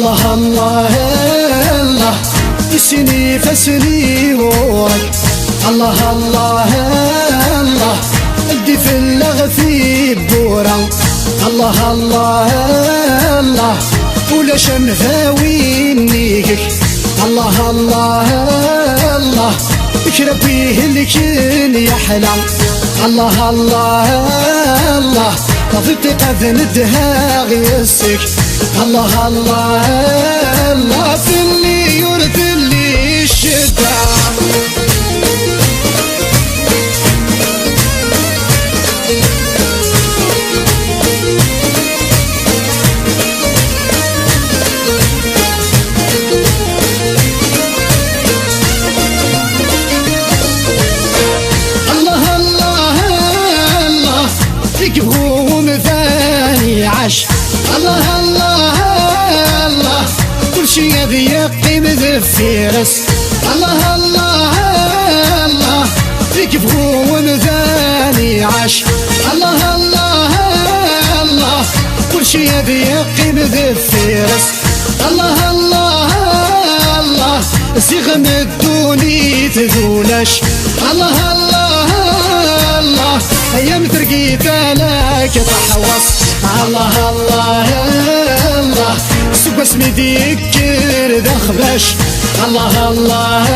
الله الله الله يسني فسني ورك الله الله الله ادي في اللغثي بورا الله الله الله ولا شمثاوي نيك الله الله الله كربيه لكن يحلى الله الله الله طفت قذن الدهاغ يسك الله الله الله في اللي يرث اللي الشتاء يقوم ثاني عش الله الله الله كل شي يقيم ذفيرس الله الله الله يقوم ثاني عش الله الله الله كل شي يقيم ذفيرس الله الله الله سيغم الدوني تذولش الله الله الله ايام ترقيت لك تحوص الله الله الله سوق اسمي ذكر ذخبش الله الله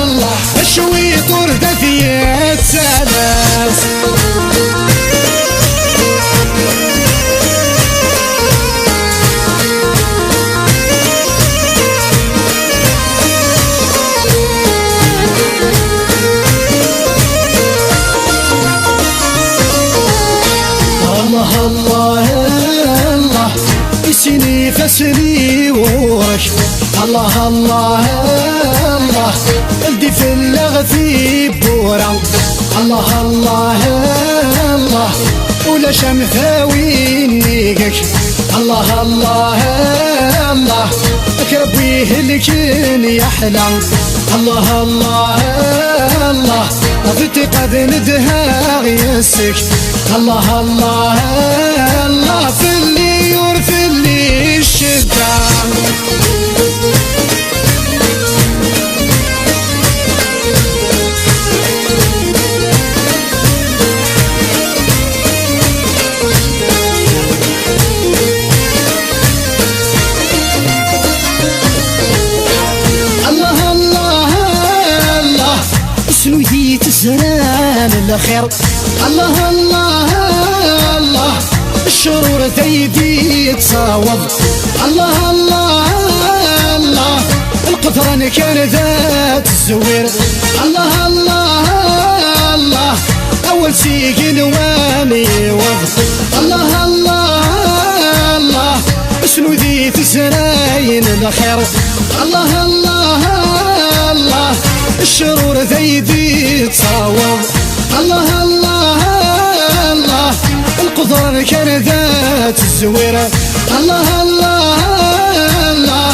الله الشوي طرد ثيات سلاس الله الله يسني فسني ورك الله الله الله ادي في اللغثي بورا الله الله الله ولا شمثاوي نيقك الله الله الله كربيه لكن يحلى الله الله الله طفت قذن دهاغ يسك الله الله الله في اللي يورث اللي الشتاء الله الله الله سنويتي تزران الخير الله الله الله الشرور ثيدي يتصاوب الله الله الله القطران كان ذات الزوير الله الله الله اول سيقين وامي وض الله الله الله شنو ذي تسراين الخير الله الله الله الشرور ثيدي يتصاوب الله الله الله القطران كان ذات الزويرة الله الله الله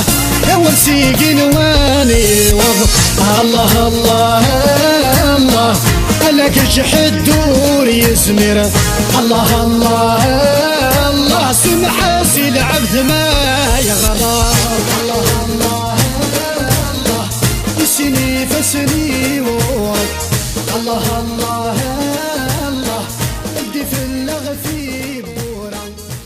اول سيقين واني وض الله الله الله لك جحد دور يزمر الله الله الله سمحاسي العبد ما يغرى الله الله الله يسني فسني ورك الله الله